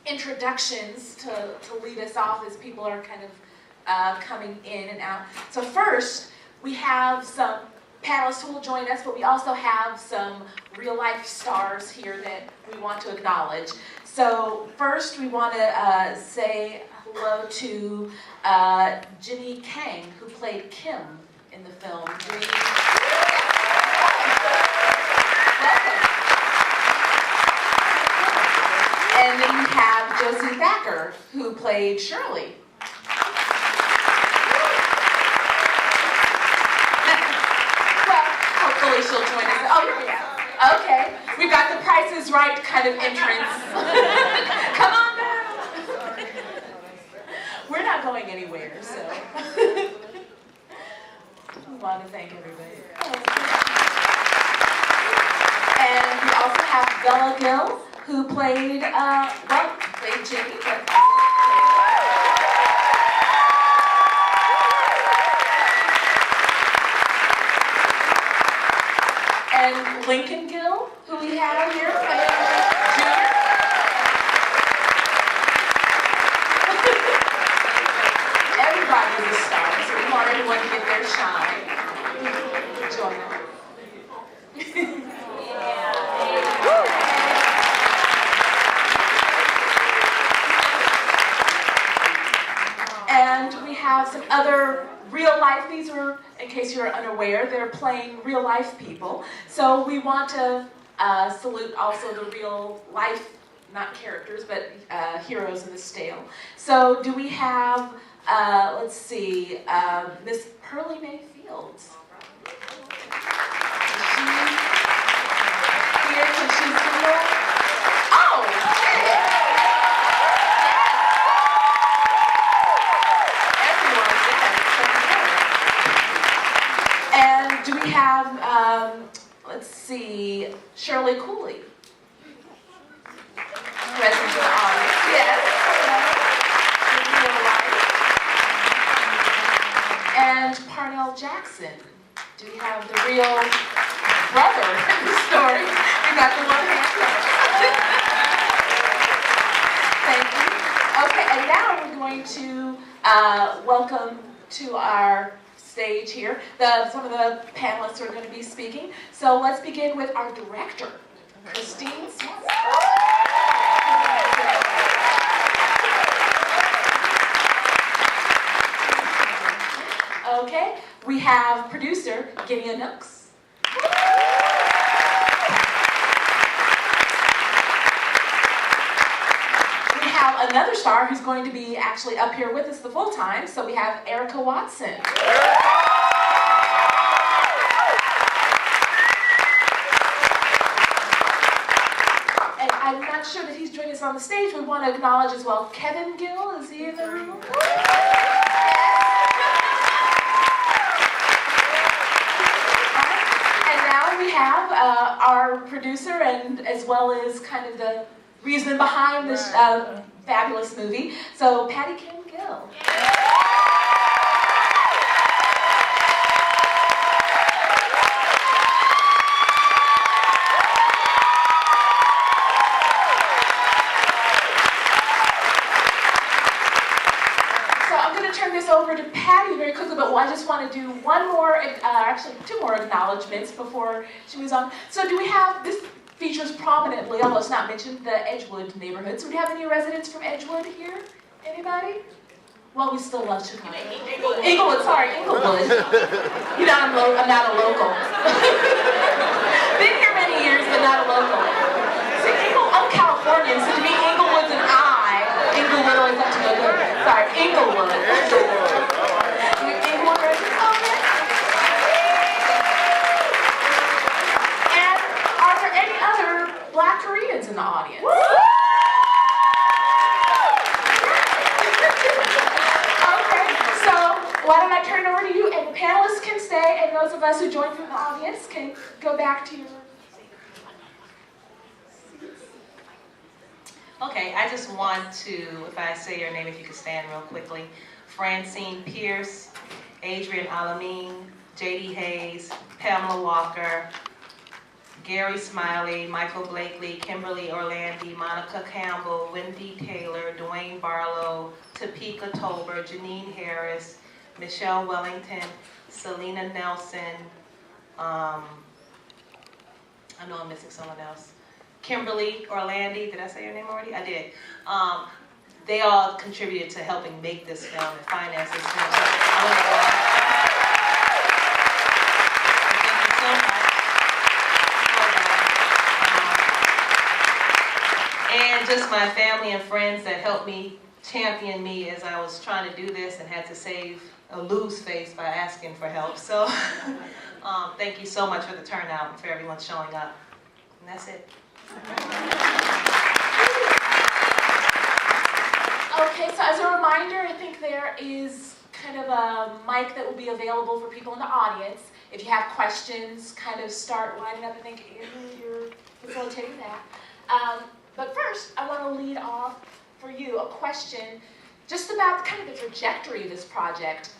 introductions to lead us off as people are kind of coming in and out. So first, we have some panelists who will join us, but we also have some real-life stars here that we want to acknowledge. So first, we want to say hello to Ginny Kang, who played Kim in the film. Ginny. And then we have Josie Thacker, who played Shirley. Well, hopefully she'll join us. Oh, yeah. Okay. We've got the Price is Right kind of entrance. Come on down. We're not going anywhere, so. We want to thank everybody. And we also have Bella Gill, who played, played Jimmy, but and Lincoln Gill, who we have here, playing Junior. Everybody's a star, so we want everyone to get their shine. Join us. And we have some other real life, these are, in case you're unaware, they're playing real life people. So we want to salute also the real life, not characters, but heroes in the tale. So do we have, let's see, Miss Pearlie Mae Fields. Is she here? Can she see her? Oh, okay. And do we have, let's see, Shirley Cooley? Present in the audience. Yes. And Parnell Jackson. Do we have the real brother in the story? We got the one hand. Thank you. Okay, and now we're going to welcome to our stage here some of the panelists who are going to be speaking. So let's begin with our director, Christine Smith. Okay, we have producer Gideon Nooks. We have another star who's going to be actually up here with us the full time. So we have Erika Watson. And I'm not sure that he's joining us on the stage. We want to acknowledge as well Kevin Gill. Is he in the room? We have our producer and as well as kind of the reason behind this fabulous movie. So Patty Kim Gill. So I'm going to turn this over to Patty very quickly, but I just want to do one more, actually two more acknowledgments before she moves on. So do we have, this features prominently, although it's not mentioned, the Edgewood neighborhood. So do we have any residents from Edgewood here? Anybody? Well, we still love Chicago. Inglewood, sorry, Inglewood. You know, I'm not a local. Been here many years, but not a local. See, I'm Californian, so to me, Inglewood's an I. Inglewood always have to go good. Sorry, Inglewood. Inglewood residents? Oh, yeah. And are there any other Black Koreans in the audience? Why don't I turn it over to you, and the panelists can stay, and those of us who joined from the audience can go back to your seats. Okay, I just want to, if I say your name, if you could stand real quickly. Francine Pierce, Adrian Alamine, J.D. Hayes, Pamela Walker, Gary Smiley, Michael Blakely, Kimberly Orlandi, Monica Campbell, Wendy Taylor, Dwayne Barlow, Topeka Tolber, Janine Harris, Michelle Wellington, Selena Nelson, I know I'm missing someone else. Kimberly Orlandi, did I say your name already? I did. They all contributed to helping make this film and finance this film. Thank you so much. And just my family and friends that helped me, champion me as I was trying to do this and had to lose face by asking for help. So thank you so much for the turnout and for everyone showing up. And that's it. Okay, so as a reminder, I think there is kind of a mic that will be available for people in the audience. If you have questions, kind of start lining up. I think you're facilitating that. But first, I want to lead off for you a question just about kind of the trajectory of this project,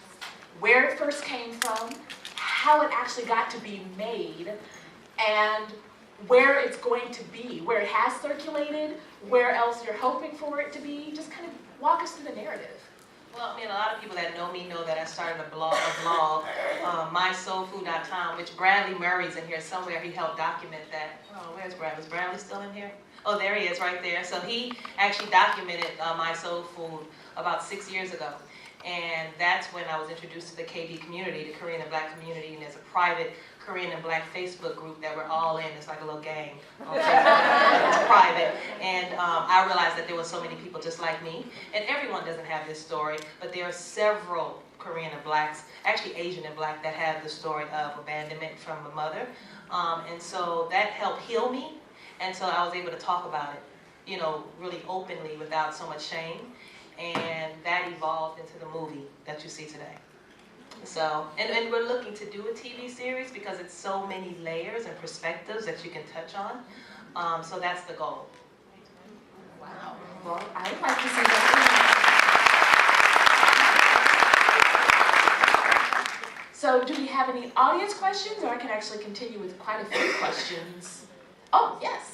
where it first came from, how it actually got to be made, and where it's going to be, where it has circulated, where else you're hoping for it to be. Just kind of walk us through the narrative. Well, I mean, a lot of people that know me know that I started a blog, mysoulfood.com, which Bradley Murray's in here somewhere. He helped document that. Oh, where's Bradley? Is Bradley still in here? Oh, there he is right there. So he actually documented My Soul Food about 6 years ago. And that's when I was introduced to the KB community, the Korean and Black community, and there's a private Korean and Black Facebook group that we're all in. It's like a little gang. It's private. And I realized that there were so many people just like me. And everyone doesn't have this story, but there are several Korean and Blacks, actually Asian and Black, that have the story of abandonment from a mother. And so that helped heal me. And so I was able to talk about it, you know, really openly without so much shame. And that evolved into the movie that you see today. So, and we're looking to do a TV series because it's so many layers and perspectives that you can touch on. So that's the goal. Wow. Well, I would like to see that. So do we have any audience questions, or I can actually continue with quite a few questions? Oh, yes.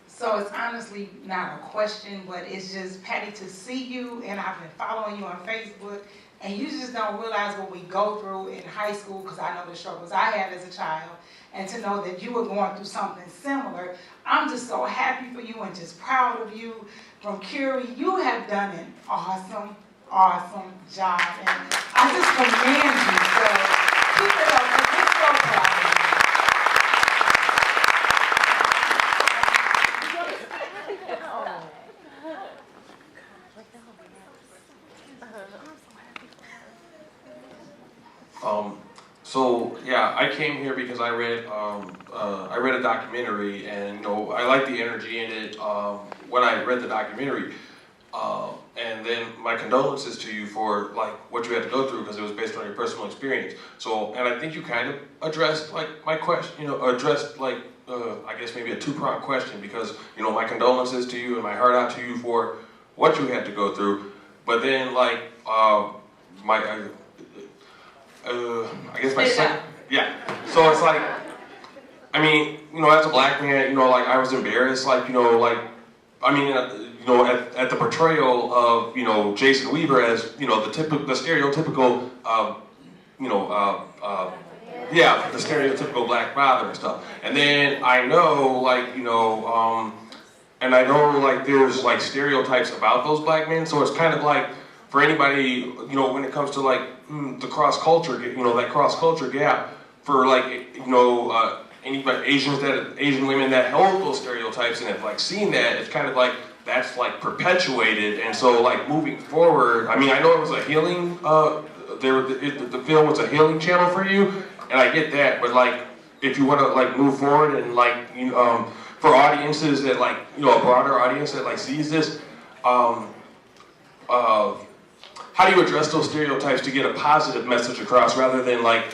So it's honestly not a question, but it's just, Patty, to see you, and I've been following you on Facebook, and you just don't realize what we go through in high school, because I know the struggles I had as a child, and to know that you were going through something similar. I'm just so happy for you and just proud of you. From Curie, you have done an awesome, awesome job, and I just commend you. So keep it up, and we're so proud of you. So yeah, I came here because I read a documentary, and you know, I like the energy in it when I read the documentary, and then my condolences to you for like what you had to go through, because it was based on your personal experience. So, and I think you kind of addressed like my question, you know, addressed like I guess maybe a two-pronged question, because you know, my condolences to you and my heart out to you for what you had to go through, but then like I guess my son, yeah. So it's like, I mean, you know, as a black man, you know, like I was embarrassed, like, you know, like, I mean, you know, at the portrayal of, you know, Jason Weaver as, you know, the stereotypical, you know, yeah, the stereotypical black father and stuff. And then I know, like, you know, and I know, like, there's like stereotypes about those black men, so it's kind of like, for anybody, you know, when it comes to like the cross-culture, you know, that cross-culture gap, for like, you know, anybody, Asian women that hold those stereotypes and have like seen that, it's kind of like, that's like perpetuated. And so like moving forward, I mean, I know it was a healing, the film was a healing channel for you, and I get that, but like, if you want to like move forward and like, you know, for audiences that like, you know, a broader audience that like sees this, how do you address those stereotypes to get a positive message across, rather than like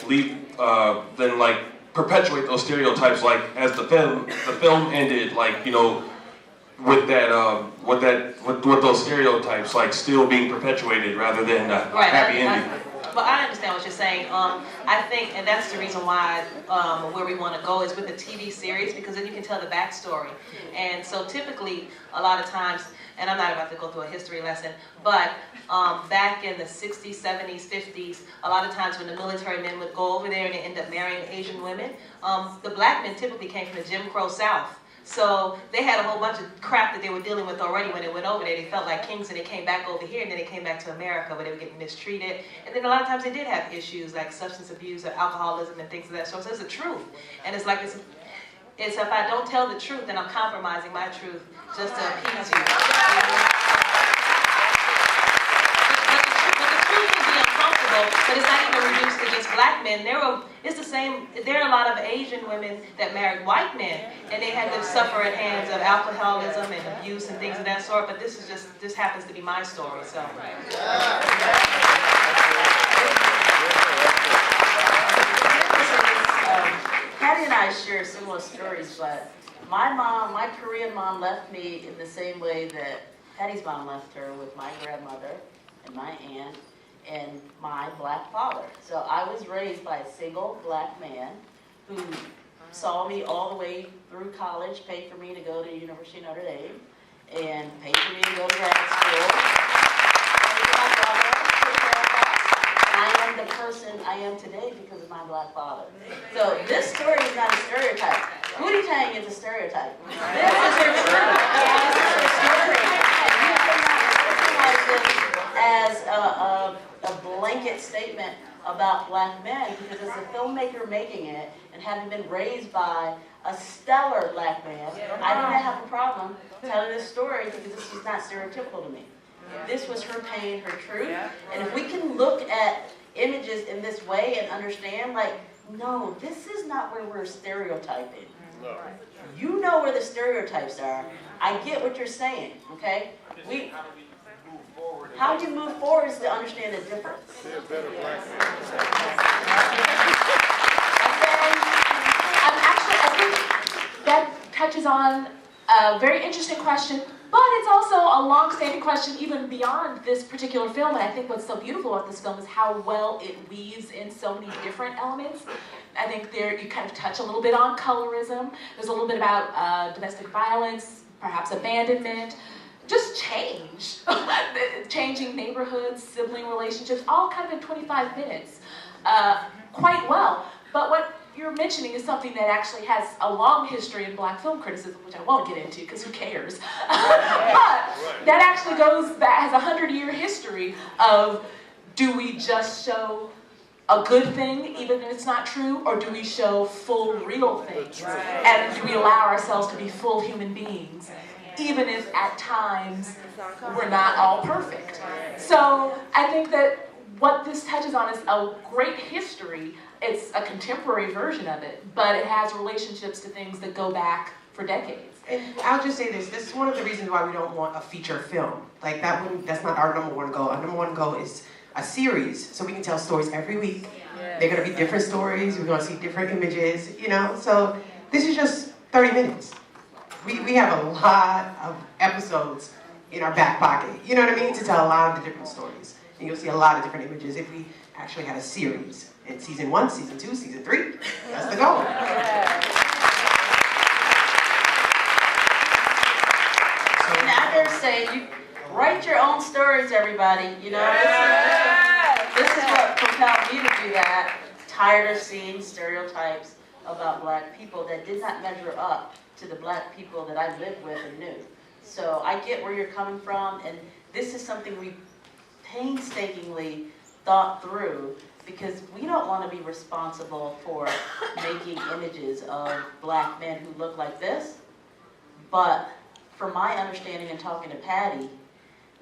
perpetuate those stereotypes, like as the film ended, like, you know, with those stereotypes like still being perpetuated rather than a happy ending. Well, I understand what you're saying. I think, and that's the reason why where we want to go is with the TV series, because then you can tell the backstory. And so typically, a lot of times, and I'm not about to go through a history lesson, but back in the 60s, 70s, 50s, a lot of times when the military men would go over there and they end up marrying Asian women, the black men typically came from the Jim Crow South. So they had a whole bunch of crap that they were dealing with already when they went over there. They felt like kings and they came back over here, and then they came back to America where they were getting mistreated. And then a lot of times they did have issues like substance abuse or alcoholism and things of that sort. So it's the truth. And it's like, it's if I don't tell the truth, then I'm compromising my truth just to appease you. But it's not even reduced to just black men. It's the same. There are a lot of Asian women that married white men, and they had to suffer at hands of alcoholism and abuse and things of that sort. But this happens to be my story. So. Patty and I share similar stories, but my Korean mom left me in the same way that Patty's mom left her, with my grandmother and my aunt and my black father. So I was raised by a single black man who saw me all the way through college, paid for me to go to the University of Notre Dame, and paid for me to go to grad school. My brother took care of us. I am the person I am today because of my black father. So this story is not a stereotype. Booty tang is a stereotype. This is their story. This is their story. You cannot recognize this as a blanket statement about black men, because as a filmmaker making it and having been raised by a stellar black man, I didn't have a problem telling this story because this was not stereotypical to me. This was her pain, her truth. And if we can look at images in this way and understand, like, no, this is not where we're stereotyping. You know where the stereotypes are. I get what you're saying, okay? How do you move forward is to understand the difference. I think that touches on a very interesting question, but it's also a long-standing question even beyond this particular film. And I think what's so beautiful about this film is how well it weaves in so many different elements. I think there you kind of touch a little bit on colorism. There's a little bit about domestic violence, perhaps abandonment, just change, changing neighborhoods, sibling relationships, all kind of in 25 minutes, quite well. But what you're mentioning is something that actually has a long history in black film criticism, which I won't get into because who cares? But that actually has a 100-year history of, do we just show a good thing even if it's not true, or do we show full real things? And do we allow ourselves to be full human beings, even if at times we're not all perfect? So I think that what this touches on is a great history. It's a contemporary version of it, but it has relationships to things that go back for decades. And I'll just say this is one of the reasons why we don't want a feature film. Like that's not our number one goal. Our number one goal is a series, so we can tell stories every week. They're gonna be different stories, we're gonna see different images, you know? So this is just 30 minutes. We have a lot of episodes in our back pocket, you know what I mean, to tell a lot of the different stories. And you'll see a lot of different images if we actually had a series. In season 1, season 2, season 3, that's the goal. And I dare say, write your own stories, everybody. You know, this is what propelled me to do that. Tired of seeing stereotypes about black people that did not measure up to the black people that I lived with and knew. So I get where you're coming from, and this is something we painstakingly thought through, because we don't want to be responsible for making images of black men who look like this. But from my understanding and talking to Patty,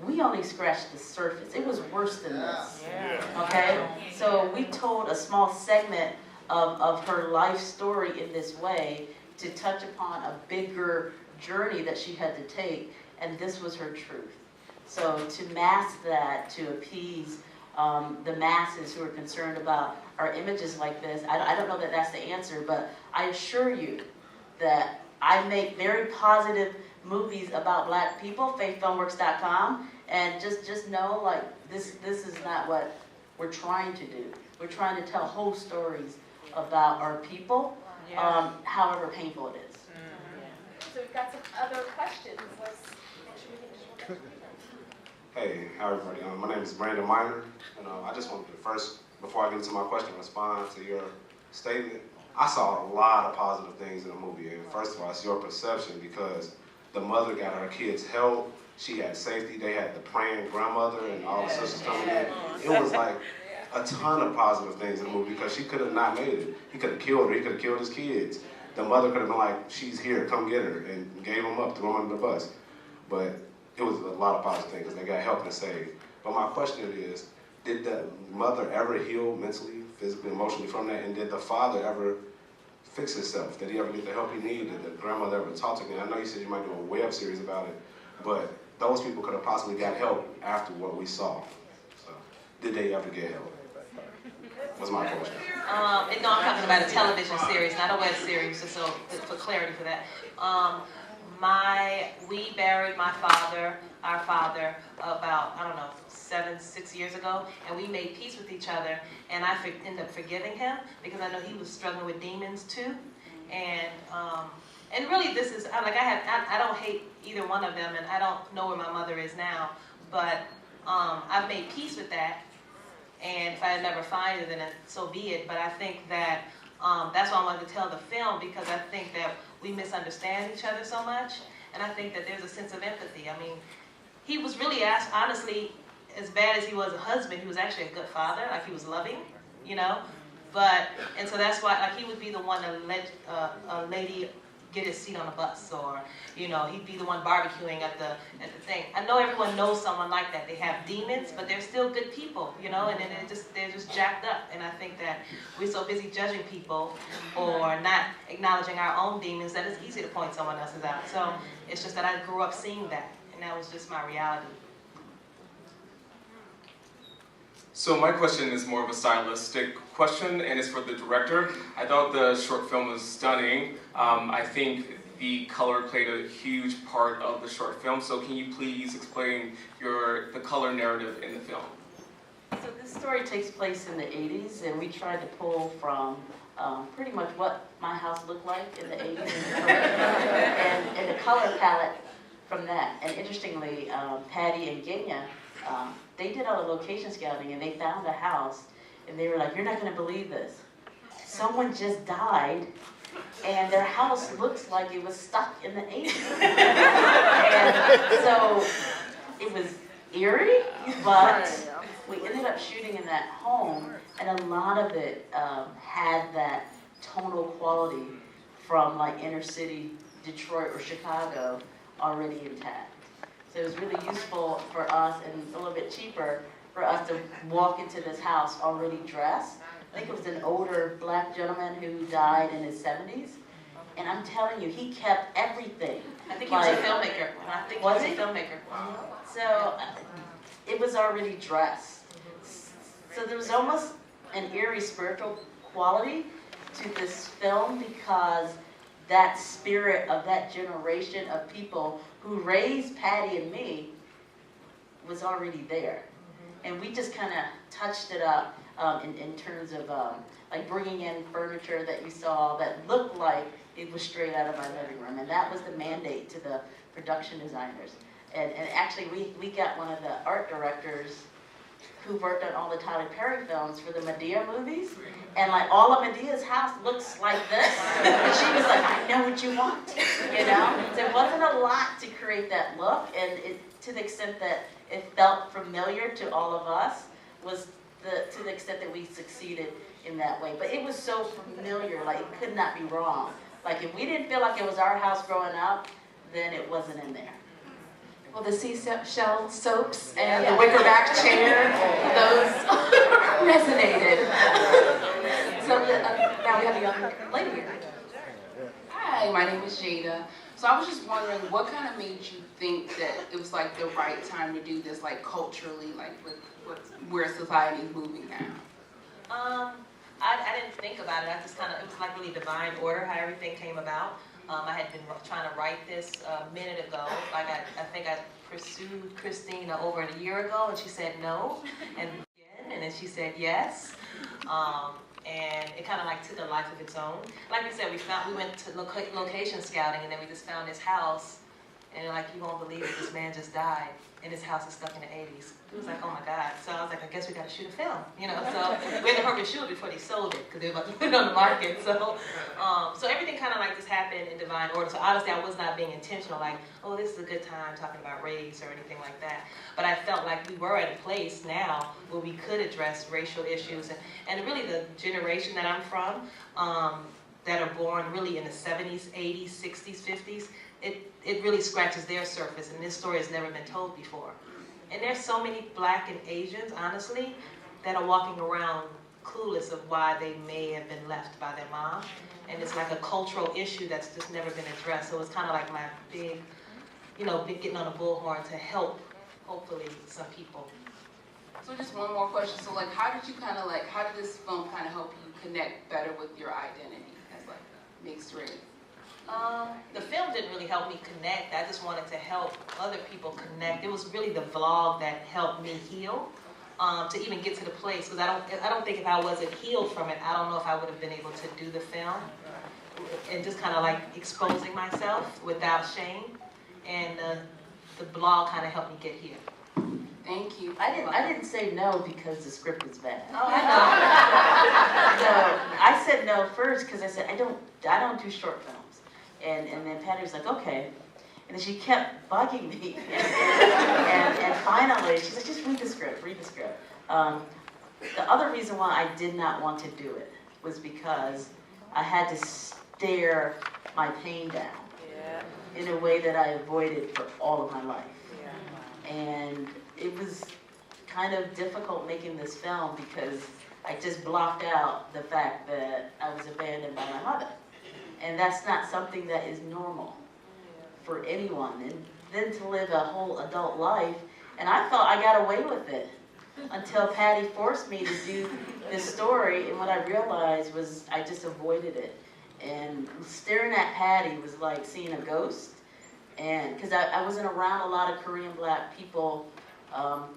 we only scratched the surface. It was worse than this, okay? So we told a small segment of her life story in this way to touch upon a bigger journey that she had to take, and this was her truth. So to mask that, to appease the masses who are concerned about our images like this, I don't know that that's the answer, but I assure you that I make very positive movies about Black people, faithfilmworks.com, and just know, like, this is not what we're trying to do. We're trying to tell whole stories about our people, however painful it is. So we've got some other questions. Let's make sure we get Hey, how everybody? My name is Brandon Miner, and I just wanted to first, before I get into my question, respond to your statement. I saw a lot of positive things in the movie, and first of all, it's your perception, because the mother got her kids help, she had safety, they had the praying grandmother and all the sisters coming in. It was like a ton of positive things in the movie, because she could have not made it. He could have killed her, he could have killed his kids. The mother could have been like, she's here, come get her, and gave him up, threw him under the bus. But it was a lot of positive things, because they got help and saved. But my question is, did the mother ever heal mentally, physically, emotionally from that? And did the father ever fix himself? Did he ever get the help he needed? Did the grandmother ever talk to him? I know you said you might do a web series about it, but those people could have possibly got help after what we saw. So, did they ever get help? That's my question. No, I'm talking about a television series, not a web series, just so for clarity for that. We buried our father, about, I don't know, 6 years ago, and we made peace with each other, and I ended up forgiving him, because I know he was struggling with demons too, and really this is, I don't hate either one of them, and I don't know where my mother is now, but I've made peace with that, and if I never find it, then so be it. But I think that that's why I wanted to tell the film, because I think that we misunderstand each other so much, and I think that there's a sense of empathy. I mean, he was really, honestly, as bad as he was a husband, he was actually a good father, like he was loving, you know? And so that's why, like, he would be the one to let a lady get his seat on the bus, or, you know, he'd be the one barbecuing at the thing. I know everyone knows someone like that. They have demons, but they're still good people, you know, and then they're just jacked up. And I think that we're so busy judging people or not acknowledging our own demons that it's easy to point someone else's out. So it's just that I grew up seeing that, and that was just my reality. So my question is more of a stylistic question, and it's for the director. I thought the short film was stunning. I think the color played a huge part of the short film. So can you please explain the color narrative in the film? So this story takes place in the 80s, and we tried to pull from pretty much what my house looked like in the 80s and the color palette from that. And interestingly, Patty and Genya, they did all the location scouting, and they found a house, and they were like, "You're not going to believe this. Someone just died, and their house looks like it was stuck in the 80s. And so it was eerie, but we ended up shooting in that home, and a lot of it had that tonal quality from like inner city Detroit or Chicago already intact. So it was really useful for us, and a little bit cheaper for us to walk into this house already dressed. I think it was an older Black gentleman who died in his 70s. And I'm telling you, he kept everything. I think he was a filmmaker. I think he was a filmmaker. So it was already dressed. So there was almost an eerie spiritual quality to this film, because that spirit of that generation of people who raised Patty and me was already there. And we just kind of touched it up in terms of like bringing in furniture that you saw that looked like it was straight out of my living room. And that was the mandate to the production designers. And actually we got one of the art directors who worked on all the Tyler Perry films for the Medea movies. And like all of Medea's house looks like this. And she was like, "I know what you want," you know? So it wasn't a lot to create that look, and to the extent that it felt familiar to all of us was to the extent that we succeeded in that way. But it was so familiar, like it could not be wrong. Like if we didn't feel like it was our house growing up, then it wasn't in there. Well, the seashell soaps and the wickerback chair, those resonated. So now we have a young lady here. Hi, my name is Jada. So I was just wondering, what kind of made you think that it was like the right time to do this, like culturally, like with where society is moving now? I didn't think about it. I just kind of, it was like really divine order how everything came about. I had been trying to write this a minute ago. Like I think I pursued Christina over a year ago, and she said no, and then she said yes. And it kind of like took a life of its own. Like we said, we went to location scouting, and then we just found this house, and like, you won't believe it, this man just died, and his house is stuck in the 80s. It was like, oh my God. So I was like, I guess we got to shoot a film, you know. So we had to hurry and shoot it before they sold it, because they were about to put it on the market. So, so everything kind of like just happened in divine order. So honestly, I was not being intentional, like, oh, this is a good time talking about race or anything like that. But I felt like we were at a place now where we could address racial issues, and really the generation that I'm from, that are born really in the 70s, 80s, 60s, 50s, it really scratches their surface, and this story has never been told before. And there's so many Black and Asians, honestly, that are walking around clueless of why they may have been left by their mom. And it's like a cultural issue that's just never been addressed. So it's kind of like my big, you know, getting on a bullhorn to help, hopefully, some people. So just one more question. So like, how did this film kind of help you connect better with your identity as like mixed race? The film didn't really help me connect. I just wanted to help other people connect. It was really the vlog that helped me heal, to even get to the place. Because I don't think if I wasn't healed from it, I don't know if I would have been able to do the film. And just kind of like exposing myself without shame. And the blog kind of helped me get here. Thank you. I didn't say no because the script was bad. Oh, I know. No, I said no first because I said I don't do short films. And then Patty was like, okay. And then she kept bugging me. And finally, she's like, just read the script, read the script. The other reason why I did not want to do it was because I had to stare my pain down in a way that I avoided for all of my life. And it was kind of difficult making this film because I just blocked out the fact that I was abandoned by my mother. And that's not something that is normal for anyone. And then to live a whole adult life, and I thought I got away with it until Patty forced me to do this story, and what I realized was I just avoided it. And staring at Patty was like seeing a ghost, and because I wasn't around a lot of Korean Black people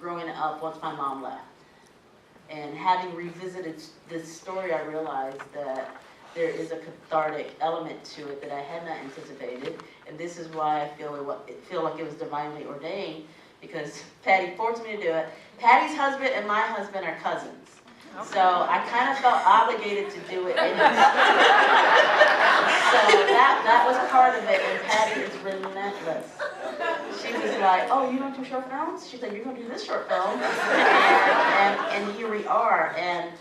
growing up once my mom left. And having revisited this story, I realized that there is a cathartic element to it that I had not anticipated, and this is why I feel like it was divinely ordained, because Patty forced me to do it. Patty's husband and my husband are cousins, so I kind of felt obligated to do it anyway. So that was part of it, and Patty is relentless. She was like, oh, you don't do short films? She's like, you're going to do this short film, and here we are. And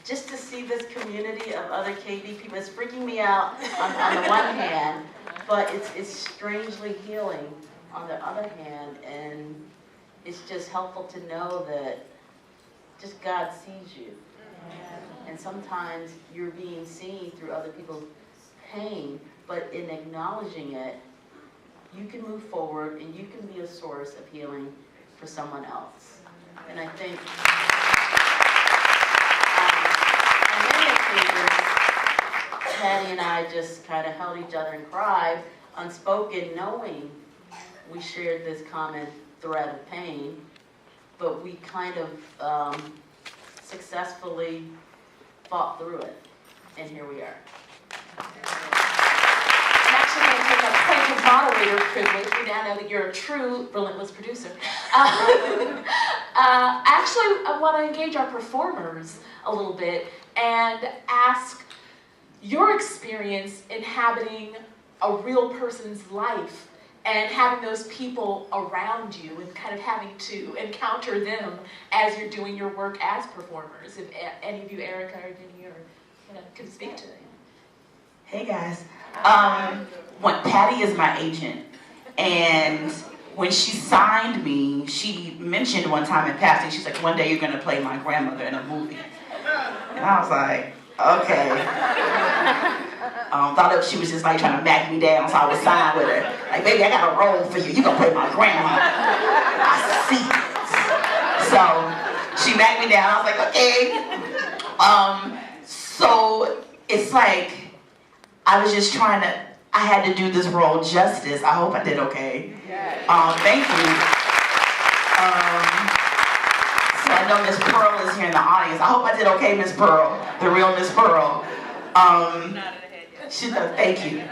just to see this community of other KB people, it's freaking me out on the one hand, but it's strangely healing on the other hand, and it's just helpful to know that just God sees you. And sometimes you're being seen through other people's pain, but in acknowledging it, you can move forward and you can be a source of healing for someone else. And I think Patty and I just kind of held each other and cried, unspoken, knowing we shared this common thread of pain, but we kind of successfully fought through it, and here we are. I'm actually going to take a point of moderator privilege. We now know that you're a true relentless producer. Actually, I want to engage our performers a little bit and ask your experience inhabiting a real person's life and having those people around you and kind of having to encounter them as you're doing your work as performers. If any of you, Erika or Jenny, can speak to them. Hey guys. When Patty is my agent, and when she signed me, she mentioned one time in passing, she's like, one day you're gonna play my grandmother in a movie. And I was like, okay. Thought she was just like trying to back me down, so I was signed with her. Like, baby, I got a role for you. You gonna play my grandma. I see it. So she backed me down. I was like, okay. So it's like I was just trying to I had to do this role justice. I hope I did okay. Thank you. So I know Miss Pearl is here in the audience. I hope I did okay, Miss Pearl, the real Miss Pearl. She does, thank you.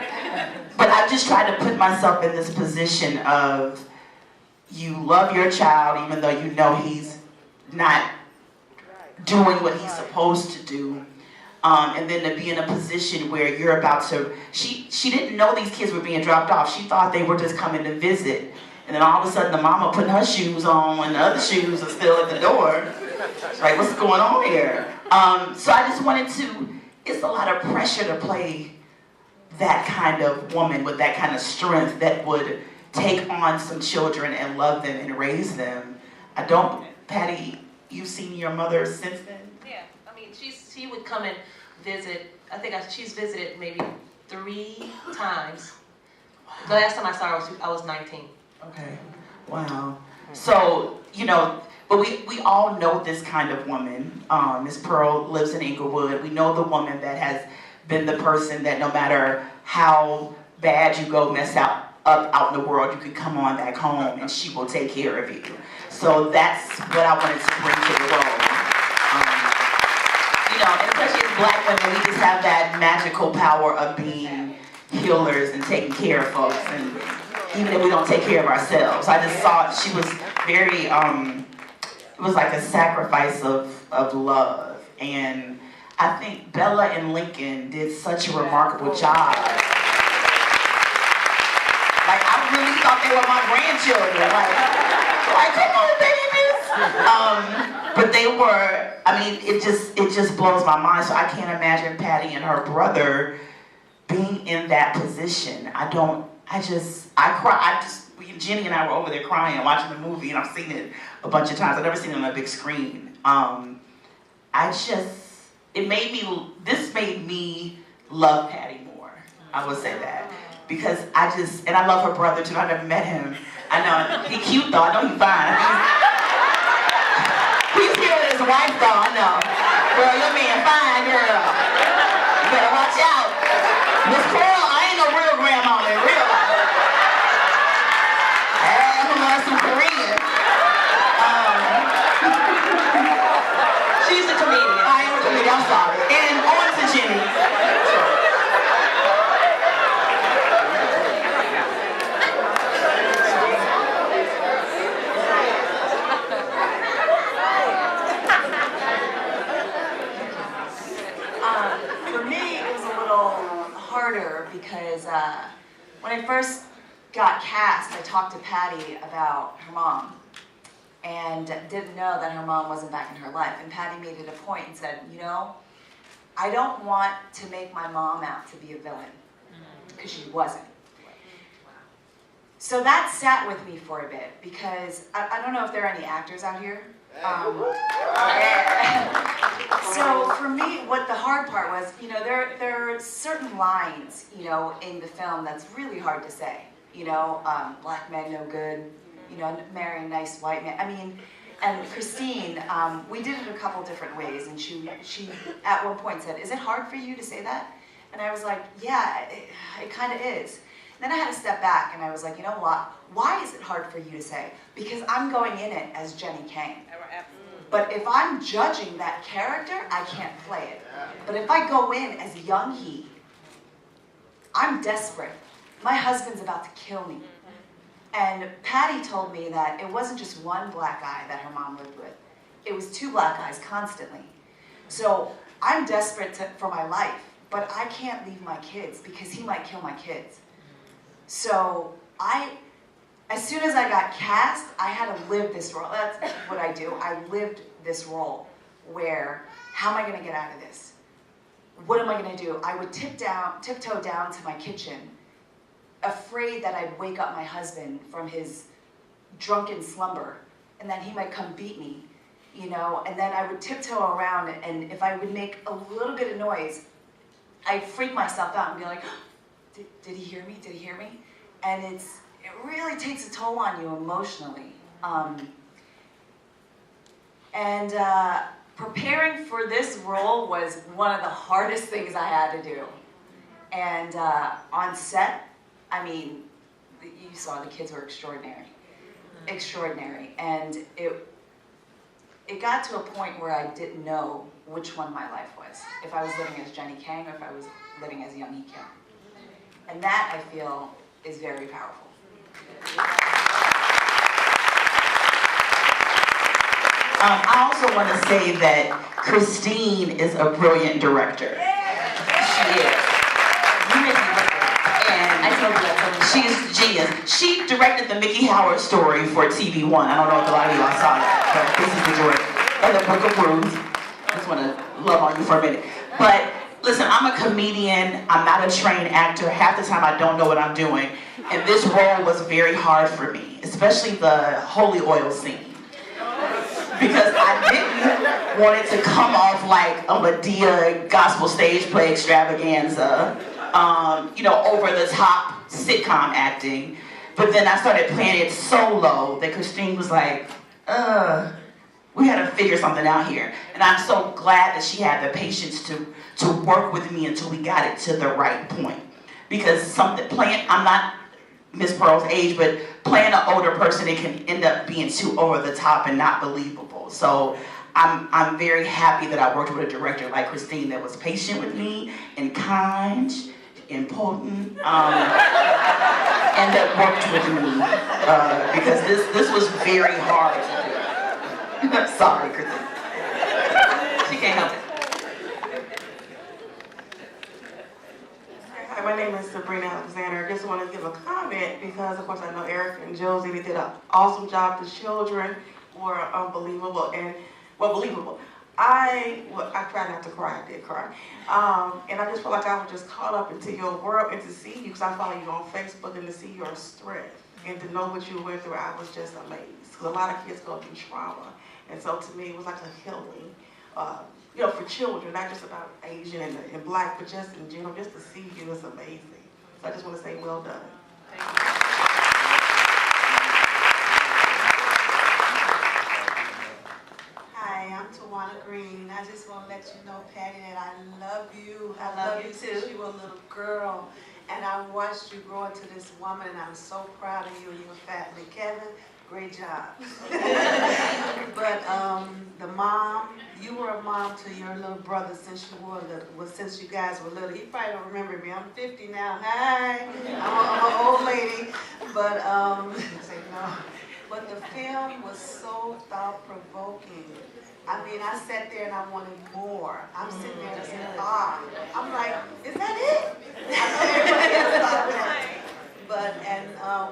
But I just tried to put myself in this position of, you love your child even though you know he's not doing what he's supposed to do. And then to be in a position where you're about to, she didn't know these kids were being dropped off. She thought they were just coming to visit. And then all of a sudden the mama putting her shoes on and the other shoes are still at the door. She's like, what's going on here? So I just wanted to, it's a lot of pressure to play that kind of woman with that kind of strength that would take on some children and love them and raise them. Patty, you've seen your mother since then? Yeah, I mean, she would come and visit. I think she's visited maybe 3 times. The last time I saw her, I was 19. Okay, wow. So, you know, but we all know this kind of woman. Miss Pearl lives in Inglewood. We know the woman that has been the person that no matter how bad you go mess up out in the world, you can come on back home and she will take care of you. So that's what I wanted to bring to the role. You know, and especially as Black women, we just have that magical power of being healers and taking care of folks, and even if we don't take care of ourselves. I just thought she was very, it was like a sacrifice of love. And I think Bella and Lincoln did such a remarkable job. Like, I really thought they were my grandchildren. Like come on, babies. But they were, I mean, it just blows my mind. So I can't imagine Patty and her brother being in that position. I cry. Jenny and I were over there crying, watching the movie, and I've seen it a bunch of times. I've never seen it on a big screen. This made me love Patty more. I would say that. Because and I love her brother too. I never met him. I know, he cute though, I know he's fine. He's here with his wife though, I know. Girl, your man fine, girl. You better watch out. Miss Pearl, I ain't no real grandma in real life. I'm learn some Korean. She's a comedian. I am a comedian, I'm sorry. And on to Jenny. For me, it was a little harder because when I first got cast, I talked to Patty about her mom and didn't know that her mom wasn't back in her life. And Patty made it a point and said, you know, I don't want to make my mom out to be a villain, because she wasn't. So that sat with me for a bit, because I don't know if there are any actors out here. So for me, what the hard part was, you know, there are certain lines, you know, in the film that's really hard to say. You know, black men no good, you know, marry a nice white man. I mean, and Christine, we did it a couple different ways, and she at one point said, is it hard for you to say that? And I was like, yeah, it kind of is. Then I had to step back, and I was like, you know what? Why is it hard for you to say? Because I'm going in it as Jenny Kang. But if I'm judging that character, I can't play it. But if I go in as young he, I'm desperate. My husband's about to kill me. And Patty told me that it wasn't just one black guy that her mom lived with. It was 2 black guys constantly. So I'm desperate for my life, but I can't leave my kids because he might kill my kids. So as soon as I got cast, I had to live this role. That's what I do. I lived this role where, how am I gonna get out of this? What am I gonna do? I would tiptoe down to my kitchen, afraid that I'd wake up my husband from his drunken slumber, and then he might come beat me, you know, and then I would tiptoe around, and if I would make a little bit of noise, I'd freak myself out and be like, did he hear me? Did he hear me? And it really takes a toll on you emotionally. Preparing for this role was one of the hardest things I had to do. And on set, I mean, you saw the kids were extraordinary. Extraordinary. And it got to a point where I didn't know which one my life was. If I was living as Jenny Kang or if I was living as Young Hee Kim. And that, I feel, is very powerful. I also want to say that Christine is a brilliant director. She is. And she's a genius. She directed the Mickey Howard story for TV1. I don't know if a lot of y'all saw that, but this is the director. And the Book of Rules. I just want to love on you for a minute. But listen, I'm a comedian. I'm not a trained actor. Half the time I don't know what I'm doing. And this role was very hard for me, especially the holy oil scene. Because I didn't want it to come off like a Medea gospel stage play extravaganza, over the top sitcom acting. But then I started playing it so low that Christine was like, we gotta figure something out here. And I'm so glad that she had the patience to work with me until we got it to the right point. Because I'm not Miss Pearl's age, but playing an older person, it can end up being too over the top and not believable. So I'm very happy that I worked with a director like Christine that was patient with me and kind and potent, and that worked with me because this was very hard to do. Sorry, Christine. She can't help it. Hi, my name is Sabrina Alexander. I just want to give a comment because, of course, I know Erika and Josie, they did an awesome job. The children were unbelievable and, believable. I tried not to cry, I did cry. And I just felt like I was just caught up into your world and to see you, because I follow you on Facebook, and to see your strength and to know what you went through, I was just amazed. Because a lot of kids go through trauma. And so to me, it was like a healing. For children, not just about Asian and Black, but just in general, just to see you is amazing. So I just want to say well done. Thank you. Hi, I'm Tawana Green. I just want to let you know, Patty, that I love you. I love you since too. you were a little girl. And I watched you grow into this woman, and I'm so proud of you and your family. Kevin, great job. But the mom, you were a mom to your little brother since you were little. Well, since you guys were little. He probably don't remember me. I'm 50 now. Hi. I'm an old lady. But say no. But the film was so thought-provoking. I mean, I sat there and I wanted more. I'm sitting there in awe. I'm like, is that it? I know everybody else thought that. But,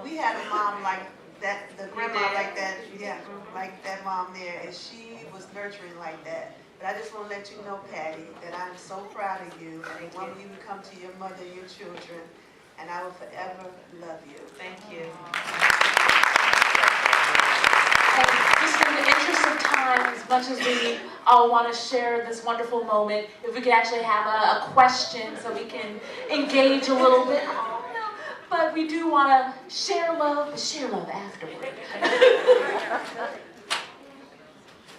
we had a mom like that, the grandma like that, yeah, like that mom there, and she was nurturing like that. But I just want to let you know, Patty, that I'm so proud of you, and when you come to your mother and your children, and I will forever love you. Thank you. Just in the interest of time, as much as we all want to share this wonderful moment, if we could actually have a question so we can engage a little bit. But we do want to share love, but share love afterward.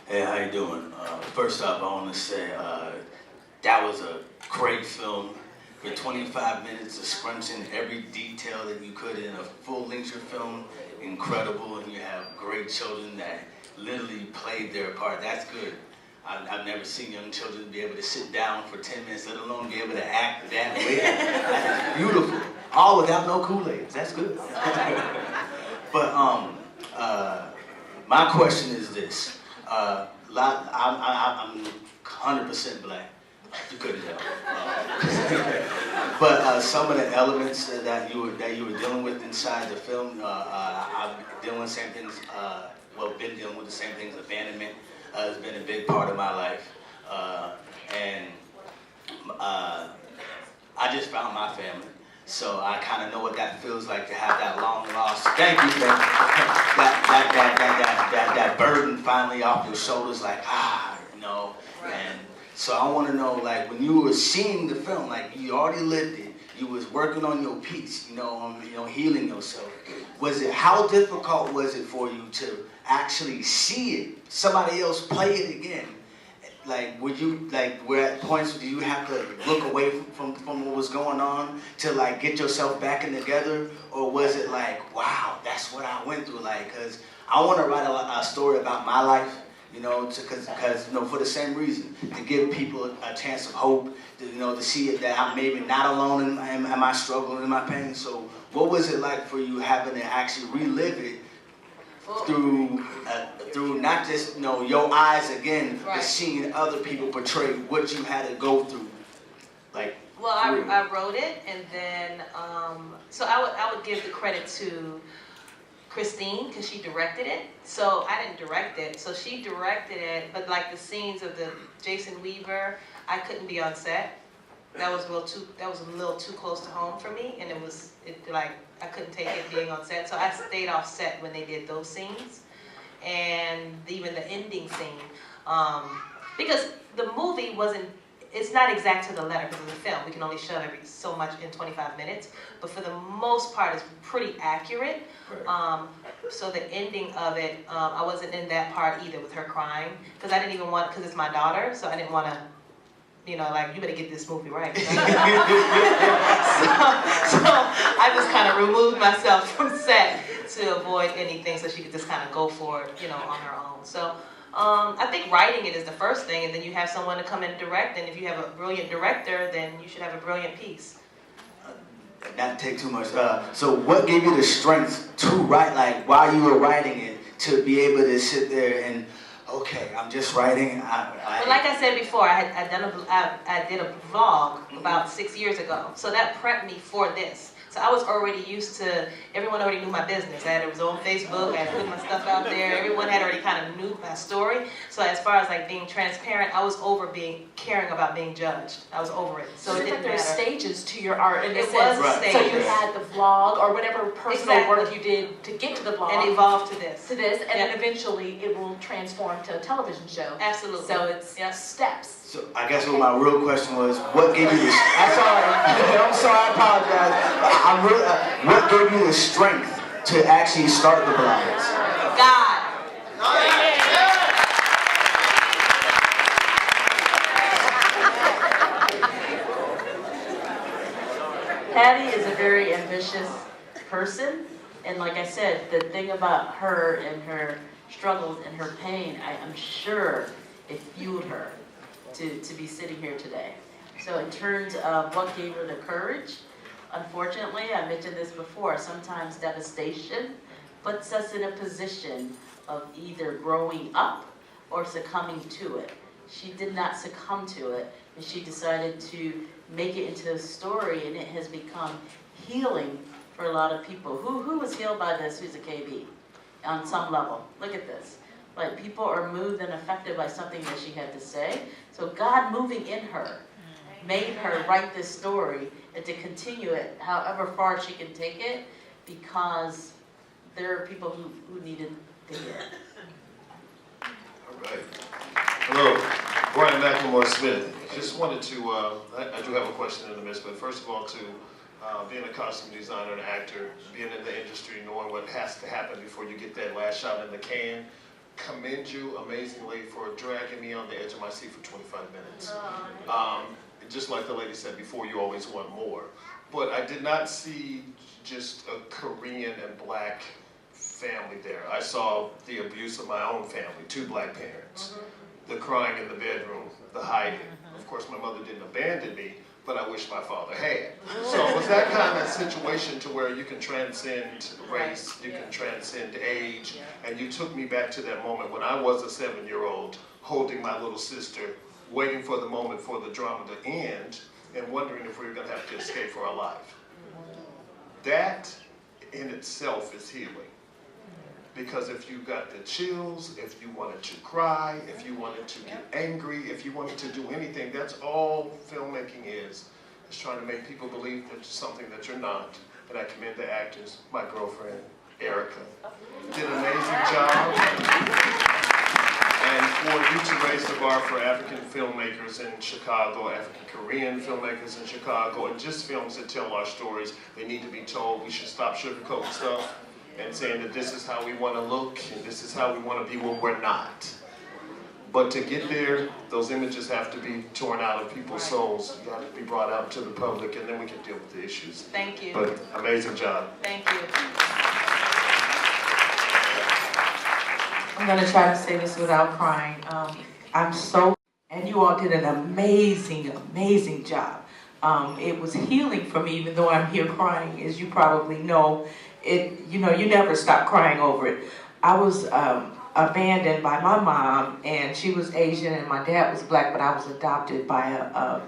Hey, how you doing? First off, I want to say that was a great film. For 25 minutes of scrunching every detail that you could in a full-length film, incredible, and you have great children that literally played their part. That's good. I've never seen young children be able to sit down for 10 minutes, let alone be able to act that way. That's beautiful. All without no Kool-Aid. That's good. But my question is this. I'm 100% Black. You couldn't tell. But some of the elements that you were dealing with inside the film, I've been dealing with the same things. Been dealing with the same things. Abandonment has been a big part of my life, and I just found my family. So I kind of know what that feels like to have that long lost. Thank you, that burden finally off your shoulders, like and. So I want to know, like, when you were seeing the film, like, you already lived it, you was working on your piece, healing yourself. How difficult was it for you to actually see it, somebody else play it again, like, would you, like, were at points do you have to look away from what was going on to, like, get yourself back in together? Or was it like, wow, that's what I went through? Like, because I want to write a story about my life, you know, because you know, for the same reason, to give people a chance of hope, to, you know, to see it that I'm maybe not alone in my struggle and in my pain. So what was it like for you having to actually relive it through not just, you know, your eyes again, but seeing other people portray what you had to go through, like? Well, I wrote it, and then so I would give the credit to Christine because she directed it. So I didn't direct it, so she directed it. But like the scenes of the Jason Weaver, I couldn't be on set. That was a little too close to home for me, and like I couldn't take it being on set. So I stayed off set when they did those scenes, and even the ending scene, because the movie wasn't. It's not exact to the letter because of the film. We can only show so much in 25 minutes, but for the most part, it's pretty accurate. So the ending of it, I wasn't in that part either with her crying because I didn't even want, because it's my daughter, so I didn't want to, you know, like, you better get this movie right. so I just kind of removed myself from set to avoid anything so she could just kind of go for it, you know, on her own. So. I think writing it is the first thing, and then you have someone to come and direct, and if you have a brilliant director, then you should have a brilliant piece. Not to take too much. So what gave you the strength to write, like, while you were writing it, to be able to sit there and, okay, I'm just writing. Well, like I said before, I did a vlog about 6 years ago, so that prepped me for this. So I was already used to, everyone already knew my business. I was on Facebook, I put my stuff out there, everyone had already kind of knew my story. So as far as like being transparent, I was over caring about being judged. I was over it. So it didn't matter. There are stages to your art in a sense. Was stages. So you had the vlog or whatever personal work you did to get to the blog. And evolve to this. And then eventually it will transform to a television show. Absolutely. So it's steps. So I guess what my real question was, what gave you the? I'm sorry, I apologize. What gave you the strength to actually start the blogs? God. Patty is a very ambitious person, and like I said, the thing about her and her struggles and her pain, I'm sure it fueled her to be sitting here today. So in terms of what gave her the courage, unfortunately, I mentioned this before, sometimes devastation puts us in a position of either growing up or succumbing to it. She did not succumb to it, and she decided to make it into a story, and it has become healing for a lot of people. Who was healed by this? Who's a KB? On some level. Look at this. Like, people are moved and affected by something that she had to say. So God moving in her made her write this story and to continue it however far she can take it, because there are people who needed to hear it. All right. Hello, Brian McLemore Smith. Just wanted to, I do have a question in the midst, but first of all, to being a costume designer and actor, being in the industry, knowing what has to happen before you get that last shot in the can, commend you amazingly for dragging me on the edge of my seat for 25 minutes. Just like the lady said before, you always want more. But I did not see just a Korean and black family there. I saw the abuse of my own family, 2 black parents, the crying in the bedroom, the hiding. Of course, my mother didn't abandon me, but I wish my father had. So it was that kind of situation to where you can transcend race, you can transcend age, and you took me back to that moment when I was a 7-year-old holding my little sister, waiting for the moment for the drama to end, and wondering if we were going to have to escape for our life. That in itself is healing. Because if you got the chills, if you wanted to cry, if you wanted to get angry, if you wanted to do anything, that's all filmmaking is. It's trying to make people believe that you're something that you're not. And I commend the actors, my girlfriend, Erika, did an amazing job. And for you to raise the bar for African filmmakers in Chicago, African Korean filmmakers in Chicago, and just films that tell our stories, they need to be told. We should stop sugarcoating stuff and saying that this is how we want to look and this is how we want to be when we're not. But to get there, those images have to be torn out of people's souls. You got to be brought out to the public, and then we can deal with the issues. Thank you. But amazing job. Thank you. I'm going to try to say this without crying. I'm so, and you all did an amazing, amazing job. It was healing for me, even though I'm here crying, as you probably know. You never stop crying over it. I was abandoned by my mom, and she was Asian, and my dad was black, but I was adopted by